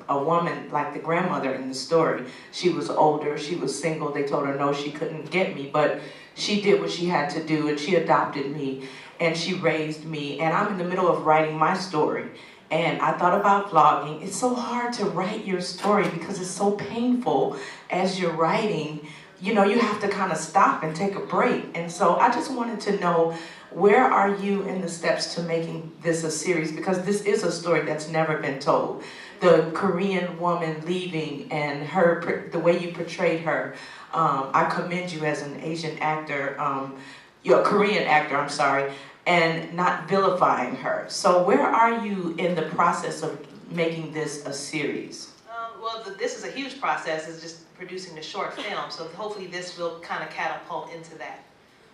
a woman like the grandmother in the story. She was older, she was single, they told her no, she couldn't get me, but she did what she had to do, and she adopted me, and she raised me, and I'm in the middle of writing my story. And I thought about vlogging. It's so hard to write your story because it's so painful as you're writing. You have to kind of stop and take a break. And so I just wanted to know, where are you in the steps to making this a series? Because this is a story that's never been told. The Korean woman leaving and the way you portrayed her. I commend you as an Asian actor, you're a Korean actor, I'm sorry, and not vilifying her. So where are you in the process of making this a series? Well, this is a huge process. It's just producing the short film. So hopefully this will kind of catapult into that.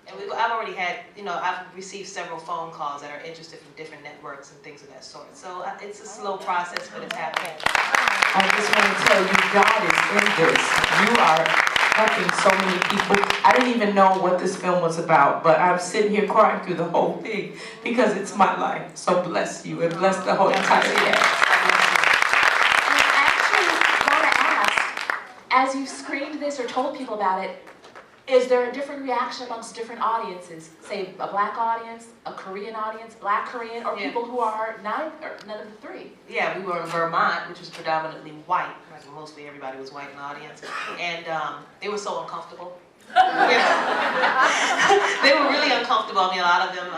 And I've already had, I've received several phone calls that are interested from different networks and things of that sort. So it's a slow process, but it's happening. I just want to tell you, God is in this. You are helping so many people. I didn't even know what this film was about, but I'm sitting here crying through the whole thing because it's my life. So bless you and bless the whole entire cast. As you've screened this or told people about it, is there a different reaction amongst different audiences? Say a black audience, a Korean audience, black Korean, or people who are none of the three? Yeah, we were in Vermont, which was predominantly white. Like mostly everybody was white in the audience. And they were so uncomfortable. They were really uncomfortable. A lot of them,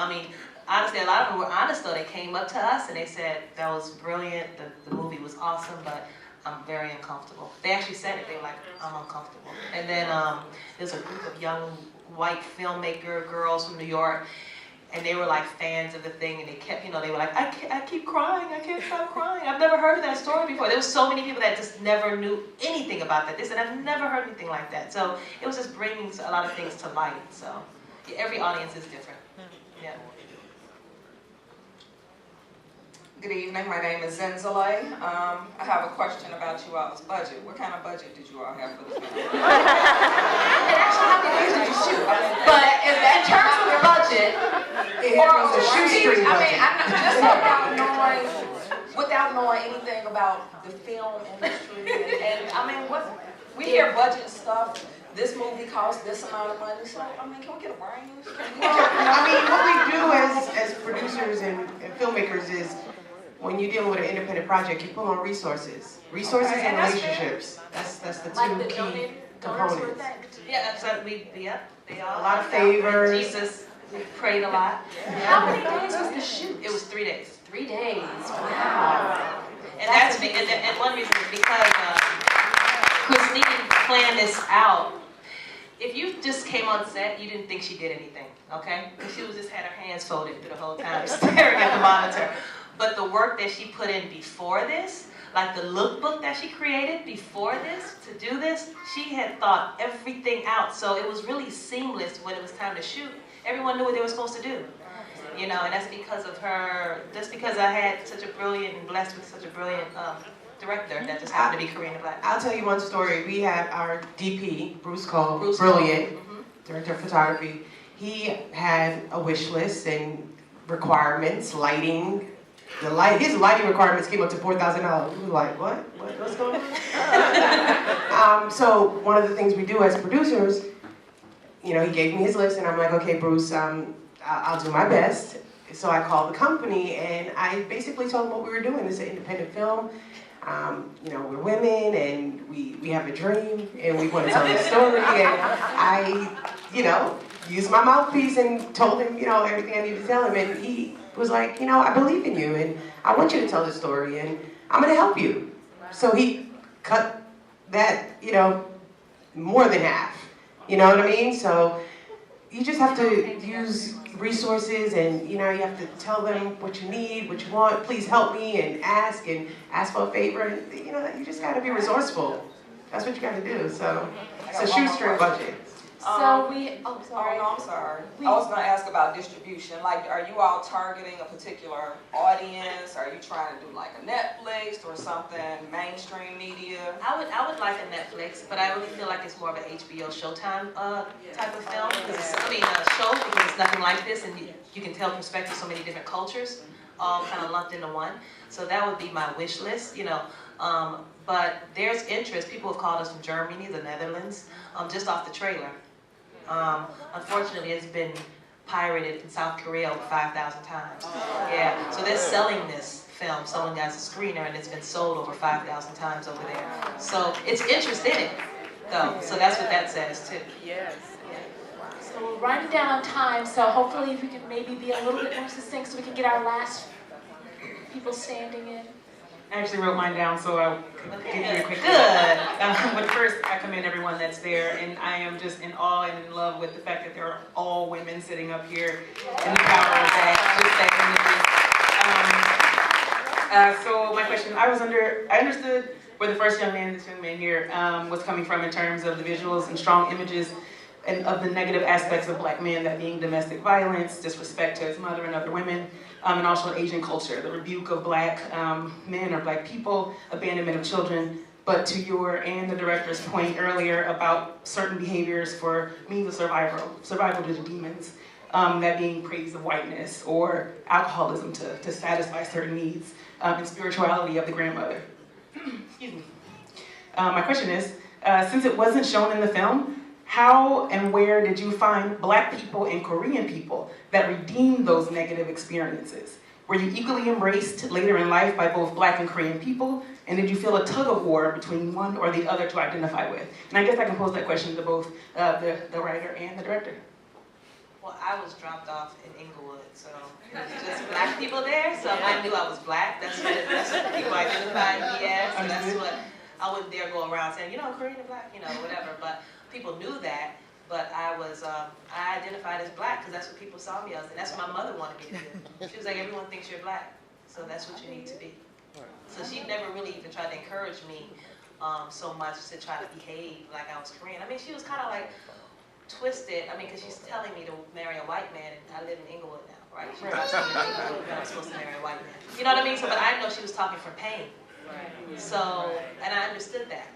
honestly, a lot of them were honest though. They came up to us and they said, that was brilliant, the movie was awesome, but I'm very uncomfortable. They actually said it. They were like, I'm uncomfortable. And then there's a group of young white filmmaker girls from New York, and they were like fans of the thing, and they kept, they were like, I keep crying. I can't stop crying. I've never heard of that story before. There was so many people that just never knew anything about that. They said, I've never heard anything like that. So it was just bringing a lot of things to light. So every audience is different. Yeah. Good evening, my name is Zenzale. I have a question about you all's budget. What kind of budget did you all have for the film? And actually, how many days did you shoot? But in terms of budget, was a shoestring budget. Without knowing anything about the film industry, and we hear budget stuff. This movie costs this amount of money. So, can we get a range? What we do as producers and filmmakers is, when you're dealing with an independent project, you pull on resources. Resources and relationships. That's the two key components. Yeah, so they all. A lot of favors. Jesus, we prayed a lot. How many days was the shoot? It was 3 days. 3 days. Wow. And that's me. And one reason is because Christine planned this out. If you just came on set, you didn't think she did anything, okay? Because she just had her hands folded through the whole time, staring at the monitor. But the work that she put in before this, like the lookbook that she created before this, to do this, she had thought everything out. So it was really seamless when it was time to shoot. Everyone knew what they were supposed to do. And that's because of her, just because I had such a brilliant and blessed with such a brilliant director that just happened to be Korean and black. I'll tell you one story. We had our DP, Bruce Cole, brilliant, director of photography. He had a wish list and requirements, lighting. His lighting requirements came up to $4,000. We were like, what? What's going on? So one of the things we do as producers, he gave me his list, and I'm like, okay, Bruce, I'll do my best. So I called the company, and I basically told them what we were doing. It's an independent film. We're women, and we have a dream, and we want to tell the story. And I, used my mouthpiece and told him, everything I needed to tell him. And he was like, I believe in you, and I want you to tell the story, and I'm going to help you. So he cut that, more than half. You know what I mean? So you just have to use resources, and you have to tell them what you need, what you want, please help me, and ask for a favor, and you just got to be resourceful. That's what you got to do. So it's a shoestring budget. So we, oh, sorry. Oh, no, I'm sorry. I was going to ask about distribution. Like, are you all targeting a particular audience? Are you trying to do like a Netflix or something, mainstream media? I would like a Netflix, but I really feel like it's more of an HBO Showtime type of film. A show, because it's nothing like this, and you can tell perspective so many different cultures, all kind of lumped into one. So that would be my wish list, But there's interest. People have called us from Germany, the Netherlands, just off the trailer. Unfortunately, it's been pirated in South Korea over 5,000 times. Yeah, so they're selling this film. Someone has a screener, and it's been sold over 5,000 times over there. So it's interest in it, though. So that's what that says too. Yes. So we're running down on time. So hopefully, if we could maybe be a little bit more succinct, so we can get our last people standing in. I actually wrote mine down, so I'll give you a quick. Good. But first, I commend everyone that's there, and I am just in awe and in love with the fact that there are all women sitting up here, and the power of that. So my question, I understood where the first this young man here, was coming from in terms of the visuals and strong images, and of the negative aspects of Black men, that being domestic violence, disrespect to his mother and other women. And also Asian culture, the rebuke of Black men or Black people, abandonment of children. But to your and the director's point earlier about certain behaviors for means of survival to the demons, that being praise of whiteness or alcoholism to satisfy certain needs, and spirituality of the grandmother. Excuse me. My question is, since it wasn't shown in the film, how and where did you find Black people and Korean people that redeemed those negative experiences? Were you equally embraced later in life by both Black and Korean people? And did you feel a tug of war between one or the other to identify with? And I guess I can pose that question to both the writer and the director. Well, I was dropped off in Inglewood, so there was just Black people there, so I knew I was Black. That's what people identified me as. So that's what I wouldn't dare go around saying, Korean and Black, whatever. But people knew that, but I identified as Black because that's what people saw me as, and that's what my mother wanted me to do. She was like, everyone thinks you're Black, so that's what you need to be. So she never really even tried to encourage me so much to try to behave like I was Korean. I mean, she was kind of like twisted, because she's telling me to marry a white man, and I live in Inglewood now, right? She's telling me in Inglewood that I'm supposed to marry a white man. You know what I mean? So, but I know she was talking from pain. So, and I understood that,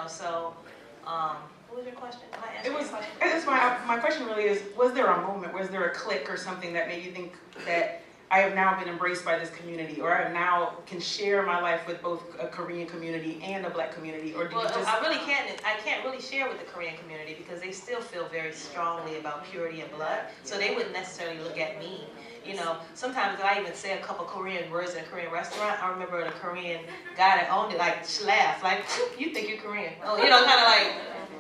so, what was your question? Am I answering your question? It's my question really is, was there a moment, was there a click or something that made you think that I have now been embraced by this community, or I now can share my life with both a Korean community and a Black community, or do you just... I can't really share with the Korean community because they still feel very strongly about purity and blood, so they wouldn't necessarily look at me. Sometimes I even say a couple Korean words in a Korean restaurant. I remember the Korean guy that owned it, laughed, you think you're Korean. Oh, kind of like,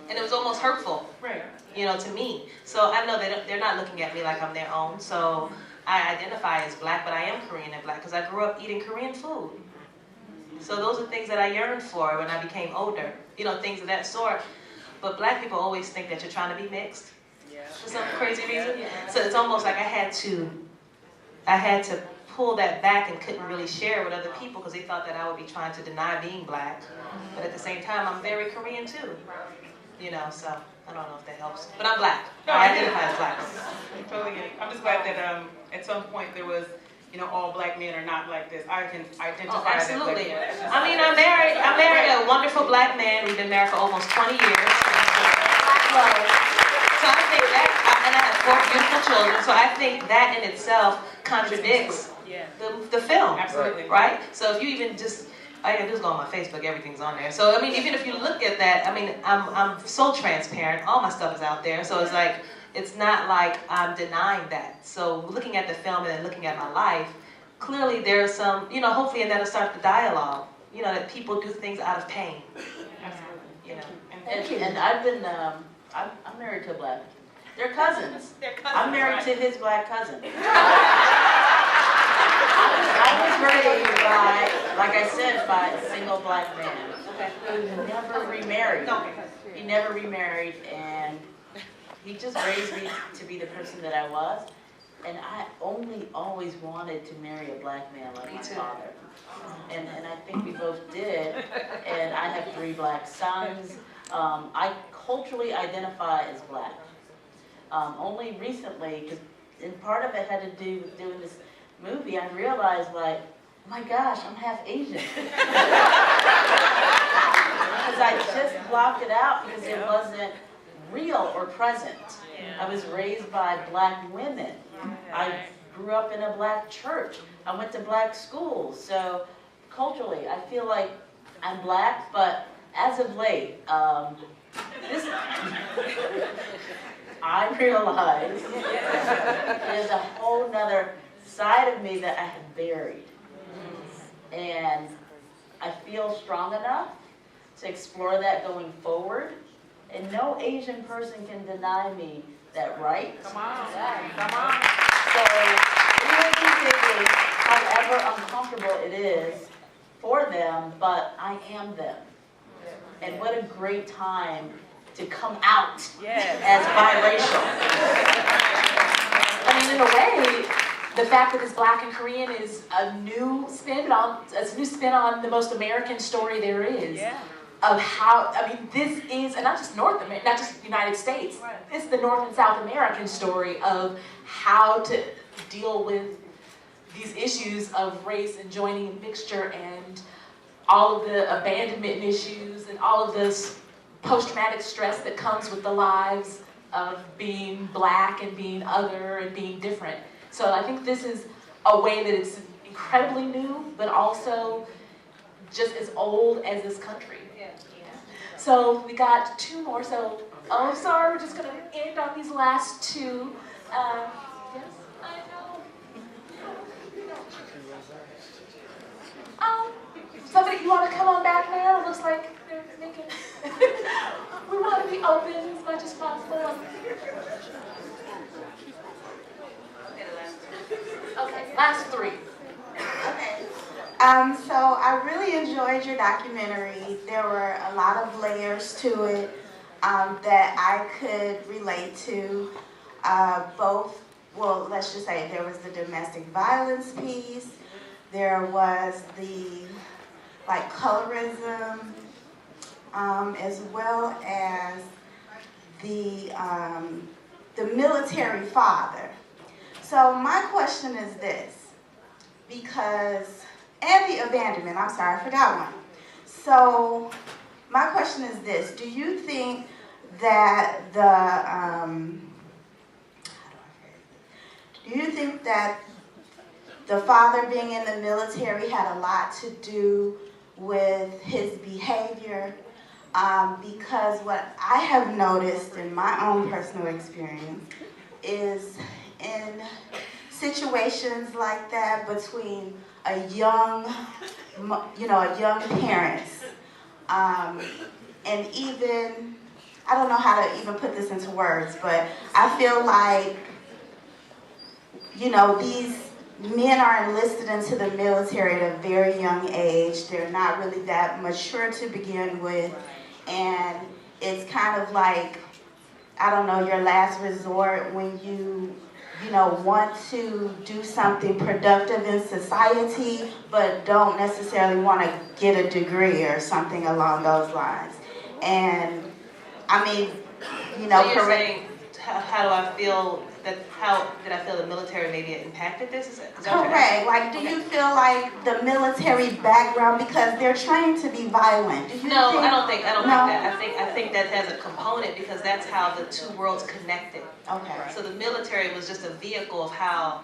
and it was almost hurtful, right? To me. So I know they're not looking at me like I'm their own. So I identify as Black, but I am Korean and Black because I grew up eating Korean food. So those are things that I yearned for when I became older, things of that sort. But Black people always think that you're trying to be mixed for some crazy reason. So it's almost like I had to pull that back and couldn't really share with other people because they thought that I would be trying to deny being Black. But at the same time, I'm very Korean too. So I don't know if that helps. But I'm Black. No, I identify as Black. Totally get it. I'm just glad that at some point there was, all Black men are not like this. I can identify as Black. Absolutely. I'm married a wonderful Black man. We've been married for almost 20 years. So I think that, and I have 4 beautiful children, so I think that in itself contradicts the film. Absolutely. Right? So if you even just, all you gotta do is go on my Facebook, everything's on there. So even if you look at that, I'm so transparent, all my stuff is out there, so it's like, it's not like I'm denying that. So looking at the film and then looking at my life, clearly there's some, hopefully, and that'll start the dialogue, that people do things out of pain. Absolutely. And I've been, I'm married to a Black. They're cousins. I'm married to his Black cousin. I was raised by, like I said, by a single Black man who never remarried. He never remarried, and he just raised me to be the person that I was. And I always wanted to marry a black man like my father. And I think we both did. And I have 3 black sons. I culturally identify as black. Only recently, because part of it had to do with doing this movie, I realized like, oh my gosh, I'm half Asian. Because I just blocked it out because it wasn't real or present. I was raised by black women. I grew up in a black church. I went to black schools. So culturally, I feel like I'm black, but as of late, I realize there's a whole nother side of me that I have buried. And I feel strong enough to explore that going forward. And no Asian person can deny me that right. Come on. Come on. So, really, however uncomfortable it is for them, but I am them. And what a great time to come out as biracial. I mean, in a way, the fact that it's black and Korean is a new spin on the most American story there is. Yeah. Of how, I mean, this is, and not just North America, not just the United States, it's the North and South American story of how to deal with these issues of race and joining and mixture and all of the abandonment issues and all of this post-traumatic stress that comes with the lives of being black and being other and being different. So I think this is a way that it's incredibly new, but also just as old as this country. So we got 2 more, so, oh, sorry, we're just gonna end on these last 2. Yes, I know. Somebody, you wanna come on back now? It looks like they're making, we wanna be open as much as possible. Okay, last 3. Okay. So I really enjoyed your documentary. There were a lot of layers to it that I could relate to. Both, well, let's just say there was the domestic violence piece. There was the, like, colorism, as well as the military father. So my question is this, because, and the abandonment, I'm sorry, I forgot one. So my question is this, do you think that the father being in the military had a lot to do with his behavior? Because what I have noticed in my own personal experience is in situations like that between a young parents, and even, I don't know how to even put this into words, but I feel like, these men are enlisted into the military at a very young age. They're not really that mature to begin with, and it's kind of like, I don't know, your last resort when you want to do something productive in society, but don't necessarily want to get a degree or something along those lines. And I mean, so you're saying, how do I feel how did I feel the military maybe impacted this? Is that correct? Like, do you feel like the military background, because they're trained to be violent? No, I don't think that. I think that has a component because that's how the 2 worlds connected. Okay. So the military was just a vehicle of how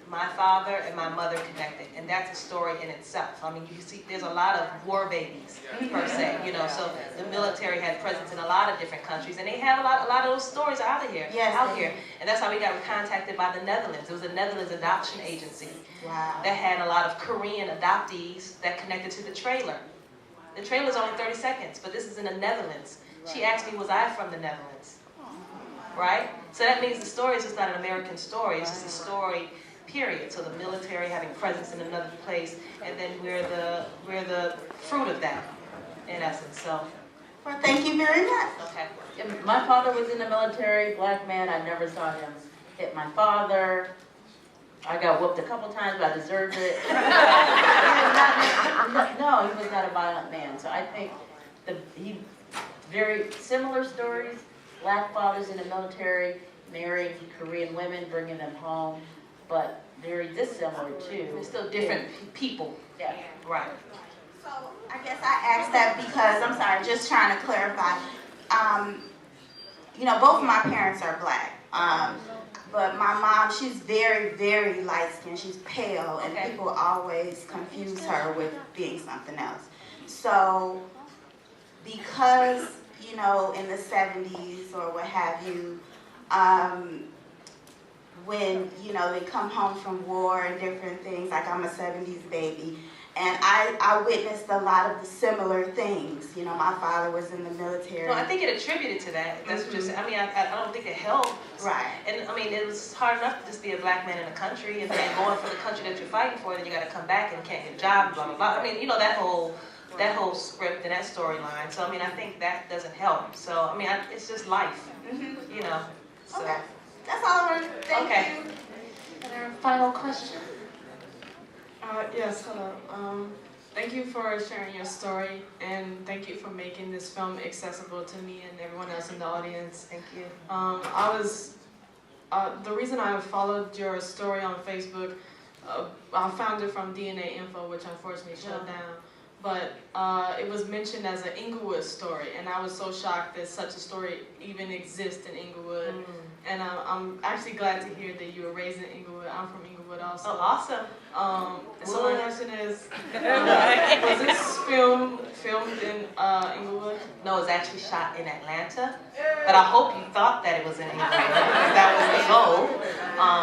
my father and my mother connected, and that's a story in itself. I mean, you see, there's a lot of war babies per se, So the military had presence in a lot of different countries, and they have a lot of those stories out here, and that's how we got contacted by the Netherlands. It was a Netherlands adoption agency that had a lot of Korean adoptees that connected to the trailer. The trailer's only 30 seconds, but this is in the Netherlands. She asked me, was I from the Netherlands? Right? So that means the story is just not an American story. It's just a story, period. So the military having presence in another place, and then we're the fruit of that, in essence. So. Well, thank you very much. Okay. My father was in the military, black man. I never saw him hit my father. I got whooped a couple times, but I deserved it. No, he was not a violent man. So I think he very similar stories. Black fathers in the military, marrying Korean women, bringing them home, but very dissimilar too. They're still different people. Yeah, right. So I guess I asked that because, I'm sorry, just trying to clarify. You know, both of my parents are black. But my mom, she's very, very light-skinned. She's pale, and people always confuse her with being something else. So because, you know, in the 70s or what have you, when, you know, they come home from war and different things, like I'm a 70s baby, and I witnessed a lot of the similar things. You know, my father was in the military. No, I think it attributed to that. That's just, I mean, I don't think it helped. Right. And I mean, it was hard enough to just be a black man in the country, and then going for the country that you're fighting for, then you got to come back and can't get a job, blah, blah, blah. I mean, you know, that whole script and that storyline. So, I mean, I think that doesn't help. So, I mean, it's just life, you know. So. Okay. That's all I wanted. Thank you. And our final question. Yes, hello. Thank you for sharing your story, and thank you for making this film accessible to me and everyone else in the audience. Thank you. The reason I followed your story on Facebook, I found it from DNA Info, which unfortunately shut down. But it was mentioned as an Inglewood story, and I was so shocked that such a story even exists in Inglewood. And I'm actually glad to hear that you were raised in Inglewood. I'm from Inglewood also. Oh, awesome. So my question is, was this filmed in Inglewood? No, it was actually shot in Atlanta. But I hope you thought that it was in Inglewood, because that was the goal.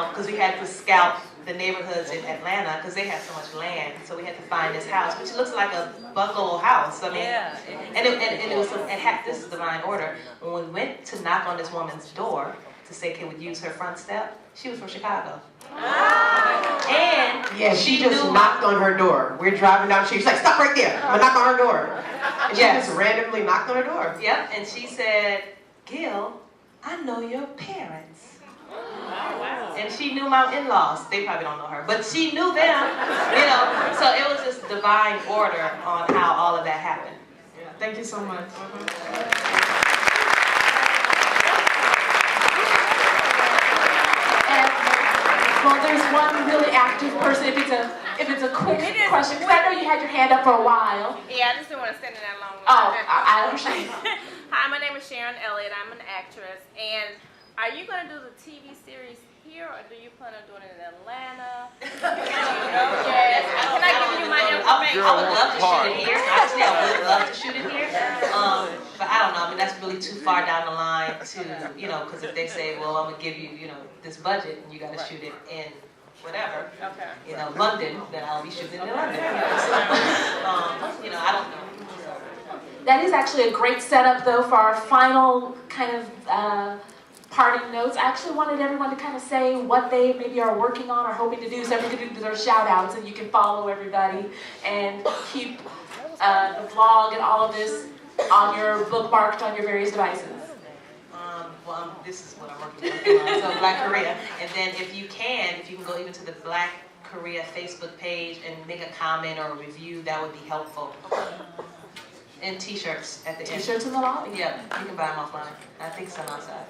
Because we had to scout the neighborhoods in Atlanta because they had so much land, so we had to find this house, which looks like a bungalow house. I mean, and it was this is divine order. When we went to knock on this woman's door to say, can we use her front step? She was from Chicago. And yeah, she just knocked on her door. We're driving down the street. She's like, stop right there. I'm gonna knock on her door. And she just randomly knocked on her door. Yep, and she said, Gil, I know your parents. And she knew my in-laws. They probably don't know her, but she knew them, you know. So it was just divine order on how all of that happened. Yeah, thank you so much. Well, there's one really active person. If it's a quick question, because I know you had your hand up for a while. Yeah, I just didn't want to stand in that long. Oh, I understand. Hi, my name is Sharon Elliott. I'm an actress. And are you going to do the TV series here, or do you plan on doing it in Atlanta? Yes. Can I give you my information? I would love to shoot it here. Actually, I would love to shoot it here. But I don't know. I mean, that's really too far down the line to, you know, because if they say, well, I'm going to give you, you know, this budget, and you got to shoot it in whatever, you know, London, then I'll be shooting it in London. You know, I don't know. That is actually a great setup, though, for our final kind of parting notes. I actually wanted everyone to kind of say what they maybe are working on or hoping to do, so everyone can do their shout outs and you can follow everybody and keep the vlog and all of this on your bookmarked on your various devices. Well, this is what I'm working on. So BlacKorea, and then if you can go even to the BlacKorea Facebook page and make a comment or a review, that would be helpful. And t-shirts at the end. T-shirts in the lobby? Yeah, you can buy them offline. I think some outside.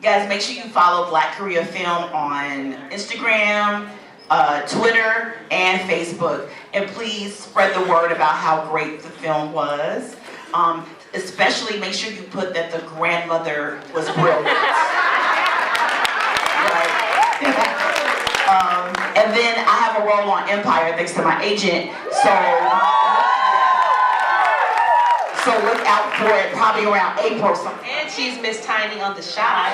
Guys, make sure you follow BlacKorea Film on Instagram, Twitter, and Facebook. And please spread the word about how great the film was. Especially make sure you put that the grandmother was brilliant. Right. And then I have a role on Empire thanks to my agent. So look out for it probably around April something. And she's Miss Tiny on The Shy.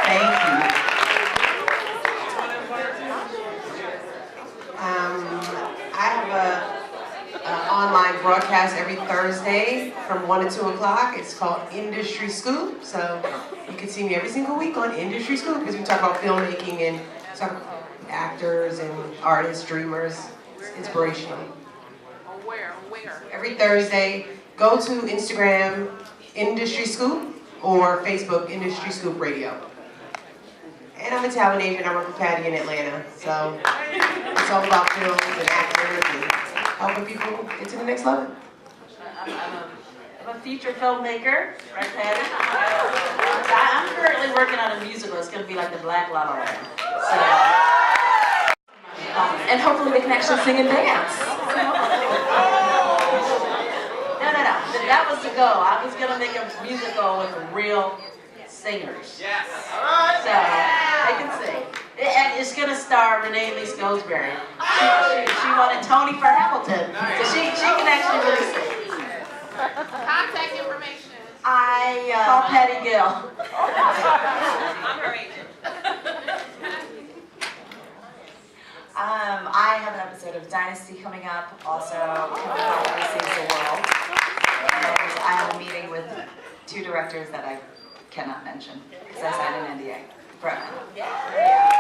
Thank you. I have an online broadcast every Thursday from 1 to 2 o'clock. It's called Industry Scoop. So you can see me every single week on Industry Scoop because we talk about filmmaking and talk about actors and artists, dreamers. It's inspirational. Where? Every Thursday, go to Instagram, Industry Scoop, or Facebook Industry Scoop Radio. And I'm a talent agent. I work with Patty in Atlanta. So it's all about films and actors and helping people get to the next level. I'm a feature filmmaker, right, Patty? I'm currently working on a musical. It's going to be like the Black La La Land. So, and hopefully they can actually sing and dance. No. That was the goal. I was going to make a musical with real singers. Yes. So they can sing. And it's going to star Renee Elise Goldsberry. She won a Tony for Hamilton. So she can actually really sing. Contact information. Call Patty Gill. I'm her agent. I have an episode of Dynasty coming up, also coming up Overseas the World. And I have a meeting with 2 directors that I cannot mention because I signed an NDA. Right. Yeah.